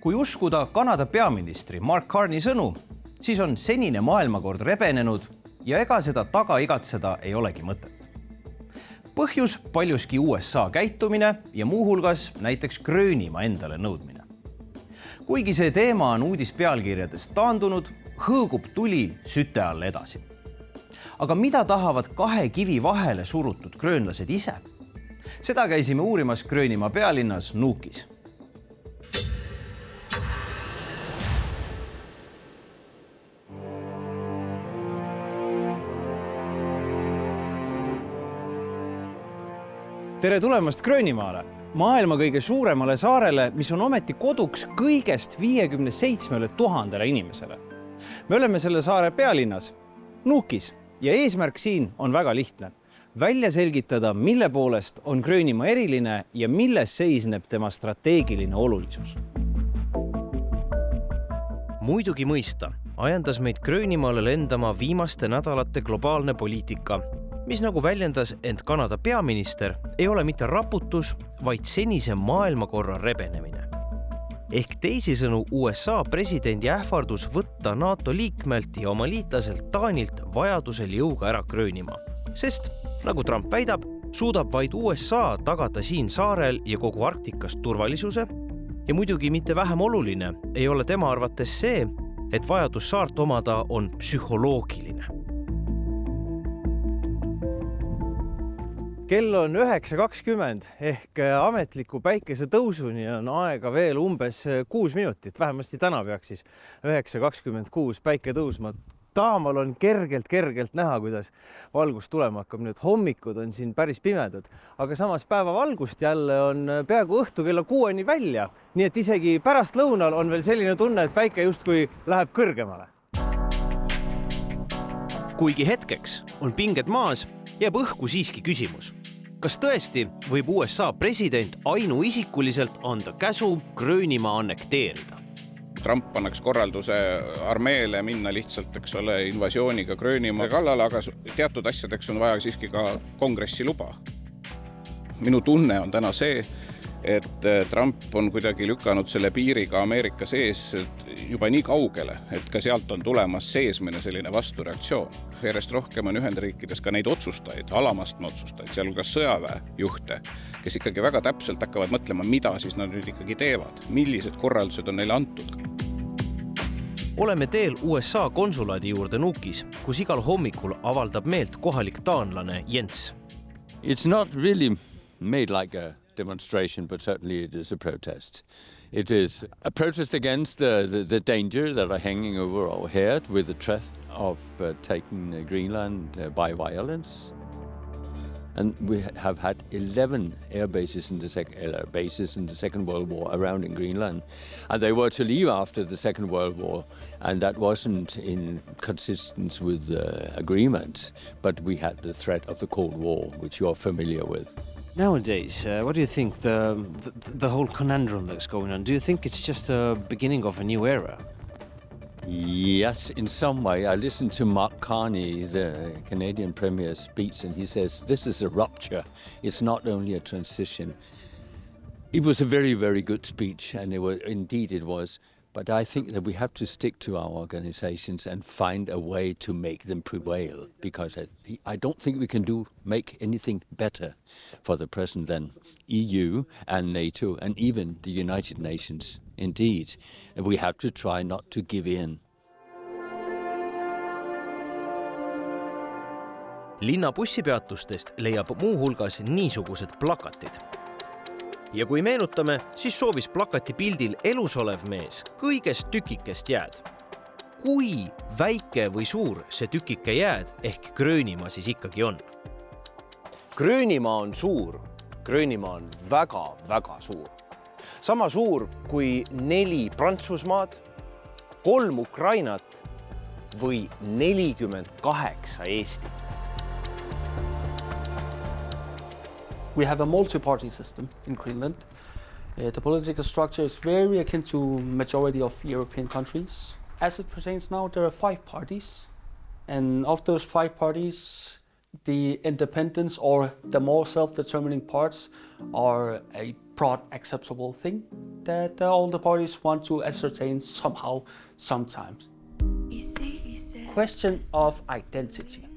Kui uskuda Kanada peaministri Mark Carney sõnu, siis on senine maailmakord rebenenud ja ega seda taga igatseda ei olegi mõtet. Põhjus paljuski USA käitumine ja muuhulgas näiteks Gröönimaa endale nõudmine. Kuigi see teema on uudispealkirjadest taandunud, hõõgub tuli süte all edasi. Aga mida tahavad kahe kivi vahele surutud gröönlased ise? Seda käisime uurimas Gröönimaa pealinnas Nuukis. Tere tulemast Gröönimaale, maailma kõige suuremale saarele, mis on ometi koduks kõigest 57 000 inimesele. Me oleme selle saare pealinnas, Nuukis, ja eesmärk siin on väga lihtne. Välja selgitada, mille poolest on Gröönimaa eriline ja milles seisneb tema strateegiline olulisus. Muidugi mõista, ajendas meid Gröönimaale lendama viimaste nädalate globaalne poliitika, mis nagu väljendas end Kanada peaminister, ei ole mitte raputus, vaid senise maailmakorra rebenemine. Ehk teisisõnu USA presidendi ähvardus võtta NATO liikmelt ja oma liitlaselt Taanilt vajadusel jõuga ära Gröönimaa. Sest, nagu Trump väidab, suudab vaid USA tagada siin saarel ja kogu Arktikas turvalisuse ja muidugi mitte vähem oluline ei ole tema arvates see, et vajadus saart omada on psühholoogiline. Kell on 9:20 ehk ametliku päikese tõusuni on aega veel umbes 6 minutit. Vähemasti täna peaks siis 9:26 päike tõusma. Taamal on kergelt näha, kuidas valgus tulema hakkab. Nüüd hommikud on siin päris pimedad, aga samas päeva valgust jälle on peaaegu õhtu kella 6 välja. Nii et isegi pärast lõunal on veel selline tunne, et päike justkui läheb kõrgemale. Kuigi hetkeks on pinged maas, jääb õhku siiski küsimus. Kas tõesti võib USA president ainuisikuliselt anda käsu Gröönimaa annekteerida? Trump annaks korralduse armeele minna lihtsalt, invasiooniga Gröönimaa kallale, aga teatud asjadeks on vaja siiski ka kongressi luba. Minu tunne on täna see, et Trump on kuidagi lükanud selle piiriga Ameerika sees juba nii kaugele, et ka sealt on tulemas seesmine selline vastureaktsioon. Järjest rohkem on Ühendriikides ka neid otsustajaid, alamastme otsustajaid, sealhulgas sõjaväejuhte, kes ikkagi väga täpselt hakkavad mõtlema, mida siis nad nüüd ikkagi teevad, millised korraldused on neile antud. Oleme teel USA konsulaadi juurde Nuukis, kus igal hommikul avaldab meelt kohalik taanlane Jens. It's not really made like a demonstration, but certainly it is a protest. It is a protest against the danger that are hanging over our head with the threat of taking Greenland by violence. And we have had 11 air bases in the Second World War around in Greenland. And they were to leave after the Second World War, and that wasn't in consistence with the agreement. But we had the threat of the Cold War, which you are familiar with. Nowadays, what do you think the whole conundrum that's going on? Do you think it's just a beginning of a new era? Yes, in some way. I listened to Mark Carney, the Canadian Premier's speech, and he says this is a rupture. It's not only a transition. It was a very, very good speech, and indeed it was. But I think that we have to stick to our organizations and find a way to make them prevail, because I don't think we can make anything better for the present than EU and NATO and even the United Nations. Indeed, we have to try not to give in. Linna bussipeatustest leiab muuhulgas niisugused plakatid. Ja kui meenutame, siis soovis plakati pildil elus olev mees kõigest tükikest jääd. Kui väike või suur see tükike jääd ehk Gröönimaa siis ikkagi on? Gröönimaa on suur. Gröönimaa on väga suur. Sama suur kui 4 Prantsusmaad, 3 Ukrainat või 48 Eestit. We have a multi-party system in Greenland. The political structure is very akin to majority of European countries. As it pertains now, there are 5 parties. And of those 5 parties, the independents or the more self-determining parts are a broad acceptable thing. that all the parties want to ascertain somehow, sometimes. Question of identity.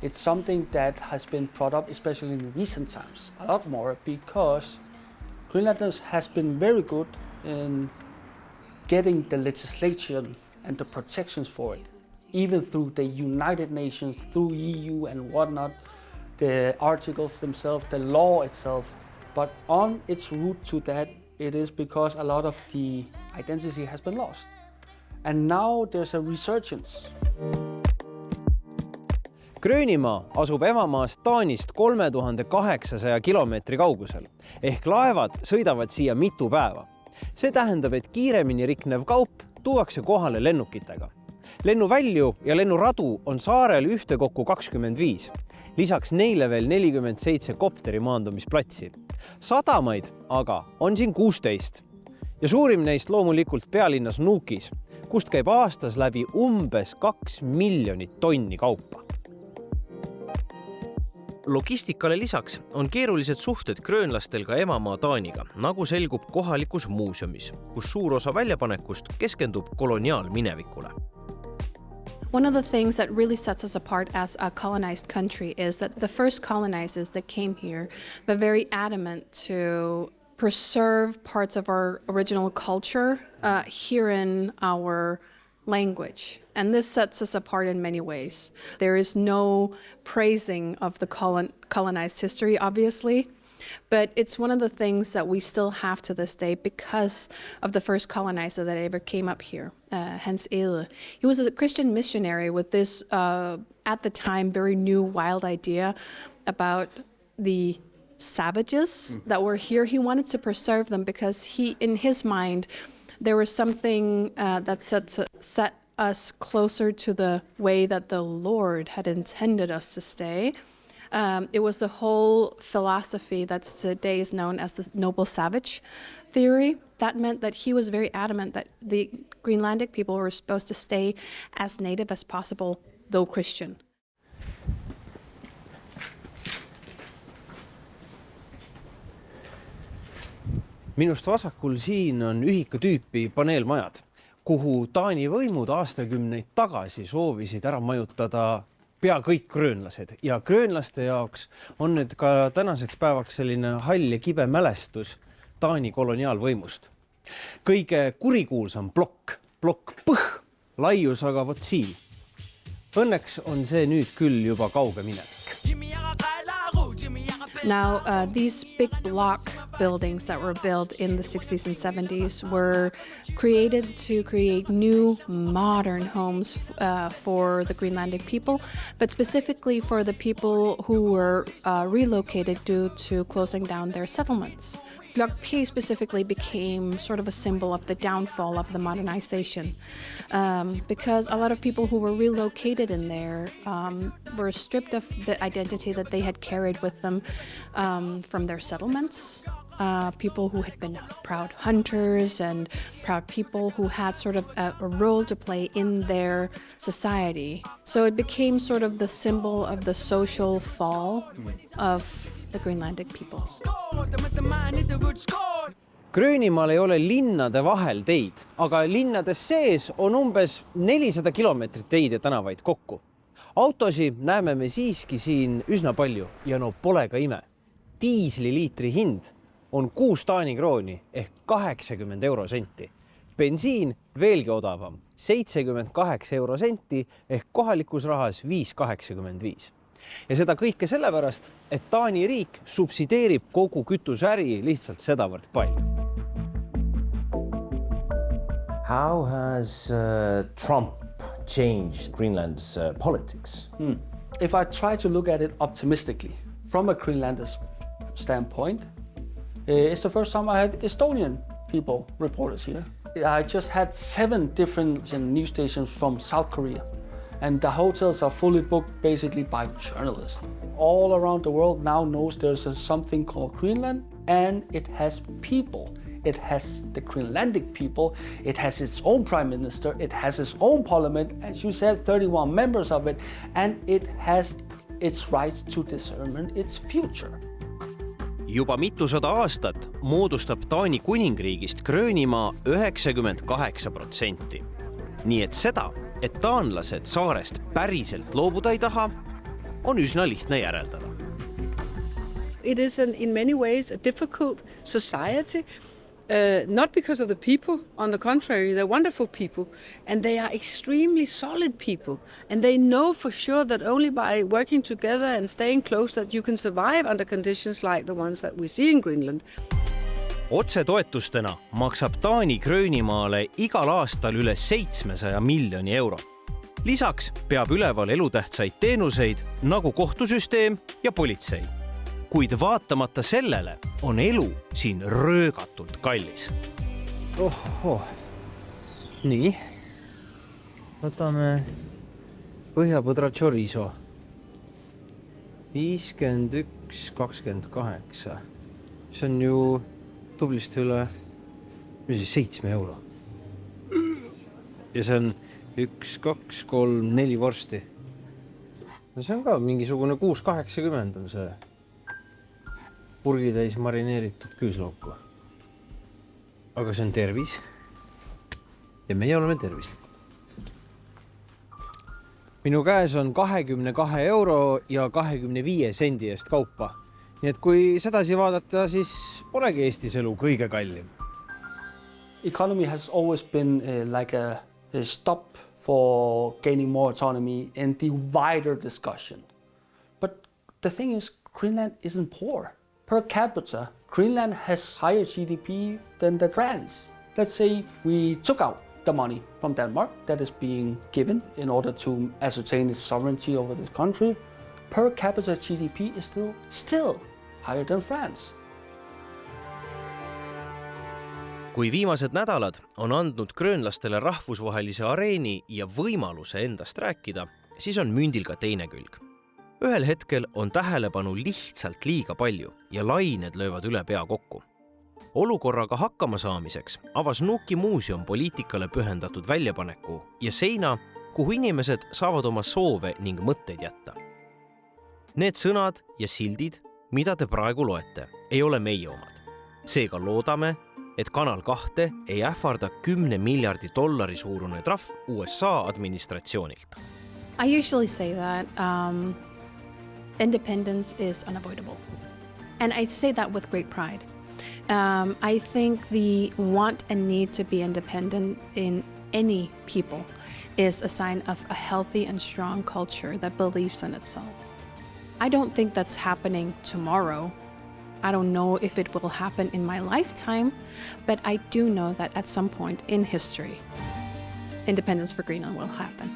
It's something that has been brought up, especially in recent times, a lot more, because Greenlanders has been very good in getting the legislation and the protections for it, even through the United Nations, through EU and whatnot, the articles themselves, the law itself. But on its route to that, it is because a lot of the identity has been lost. And now there's a resurgence. Gröönimaa asub emamaast Taanist 3800 kilomeetri kaugusel ehk laevad sõidavad siia mitu päeva. See tähendab, et kiiremini riknev kaup tuuakse kohale lennukitega. Lennuvälju ja lennuradu on saarel ühtekokku 25. Lisaks neile veel 47 kopteri maandumisplatsi. Sadamaid aga on siin 16. Ja suurim neist loomulikult pealinnas Nuukis, kust käib aastas läbi umbes 2 miljonit tonni kaupa. Logistikale lisaks on keerulised suhted gröönlastel ka emamaa Taaniga, nagu selgub kohalikus muuseumis, kus suur osa väljapanekust keskendub koloniaalminevikule. One of the things that really sets us apart as a colonized country is that the first colonizers that came here were very adamant to preserve parts of our original culture here in our language. And this sets us apart in many ways. There is no praising of the colonized history, obviously, but it's one of the things that we still have to this day because of the first colonizer that ever came up here, Hans Egede. He was a Christian missionary with this, at the time, very new, wild idea about the savages that were here. He wanted to preserve them because in his mind, there was something that set us closer to the way that the Lord had intended us to stay. It was the whole philosophy that today is known as the noble savage theory. That meant that he was very adamant that the Greenlandic people were supposed to stay as native as possible, though Christian. Minust vasakul siin on ühika tüüpi paneelmajad, kuhu Taani võimud aastakümneid tagasi soovisid ära majutada pea kõik gröönlased. Ja gröönlaste jaoks on need ka tänaseks päevaks selline hall ja kibe mälestus Taani koloniaalvõimust. Kõige kurikuulsam plokk põh, laius aga vot siin. Õnneks on see nüüd küll juba kauge minevik. Now, these big block buildings that were built in the 60s and 70s were created to create new modern homes for the Greenlandic people, but specifically for the people who were relocated due to closing down their settlements. Block P specifically became sort of a symbol of the downfall of the modernization because a lot of people who were relocated in there were stripped of the identity that they had carried with them from their settlements. People who had been proud hunters and proud people who had sort of a role to play in their society. So it became sort of the symbol of the social fall of the Greenlandic people. Gröönimaal ei ole linnade vahel teid, aga linnades sees on umbes 400 kilomeetrit teid ja tänavaid kokku. Autosi näeme me siiski siin üsna palju ja no pole ka ime. Diisliliitri hind on 6 Taani krooni ehk 80 eurosenti. Bensiin veelgi odavam, 78 eurosenti ehk kohalikus rahas 5,85. Ja seda kõike sellepärast, et Taani riik subsideerib kogu kütuseäri lihtsalt sedavõrd palju. How has Trump changed Greenland's politics? If I try to look at it optimistically, from a Greenlander's standpoint, it's the first time I had Estonian people, reporters here. I just had 7 different news stations from South Korea. And the hotels are fully booked basically by journalists. All around the world now knows there's something called Greenland, and it has people. It has the Greenlandic people, it has its own prime minister, it has its own parliament, as you said, 31 members of it, and it has its rights to determine its future. Juba mitusada aastat moodustab Taani kuningriigist Gröönimaa 98%. Nii et seda, et taanlased saarest päriselt loobuda ei taha, on üsna lihtne järeldada. It is in many ways a difficult society, not because of the people, on the contrary, they're wonderful people, and they are extremely solid people, and they know for sure that only by working together and staying close that you can survive under conditions like the ones that we see in Greenland. Otsetoetustena maksab Taani Gröönimaale igal aastal üle 700 miljoni euro. Lisaks peab üleval elutähtsaid teenuseid nagu kohtusüsteem ja politsei. Kuid vaatamata sellele on elu siin röögatult kallis. Nii, võtame põhjapõdra chorizo. 51,28. See on ju tublisti üle 7 euro. Ja see on 1, 2, 3, 4 vorsti. No see on ka mingisugune 6,80 on see purgitäis marineeritud küüslauku. Aga see on tervis. Ja meie oleme tervislikud. Minu käes on 22 euro ja 25 sendi eest kaupa. Nii et kui sedasi vaadata, siis polegi Eestis elu kõige kallim. Economy has always been like a stop for gaining more autonomy in the wider discussion. But the thing is, Greenland isn't poor. Per capita, Greenland has higher GDP than France. Let's say we took out the money from Denmark that is being given in order to ascertain its sovereignty over this country. Per capita GDP is still higher than France. Kui viimased nädalad on andnud gröönlastele rahvusvahelise areeni ja võimaluse endast rääkida, siis on mündil ka teine külg. Ühel hetkel on tähelepanu lihtsalt liiga palju ja lained löövad üle pea kokku. Olukorraga hakkama saamiseks avas Nuuki muuseum poliitikale pühendatud väljapaneku ja seina, kuhu inimesed saavad oma soove ning mõtteid jätta. Need sõnad ja sildid, mida te praegu loete, ei ole meie omad. Seega loodame, et Kanal 2 ei ähvarda $10 miljardi suurune trahv USA administratsioonilt. I usually say that independence is unavoidable. And I say that with great pride. I think the want and need to be independent in any people is a sign of a healthy and strong culture that believes in itself. I don't think that's happening tomorrow. I don't know if it will happen in my lifetime, but I do know that at some point in history, independence for Greenland will happen.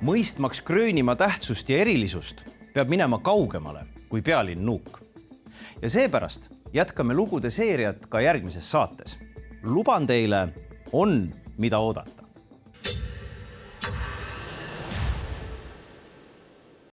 Mõistmaks Gröönimaa tähtsust ja erilisust peab minema kaugemale kui pealinn Nuuk. Ja seepärast jätkame lugude seeriat ka järgmises saates. Luban teile, on mida oodata.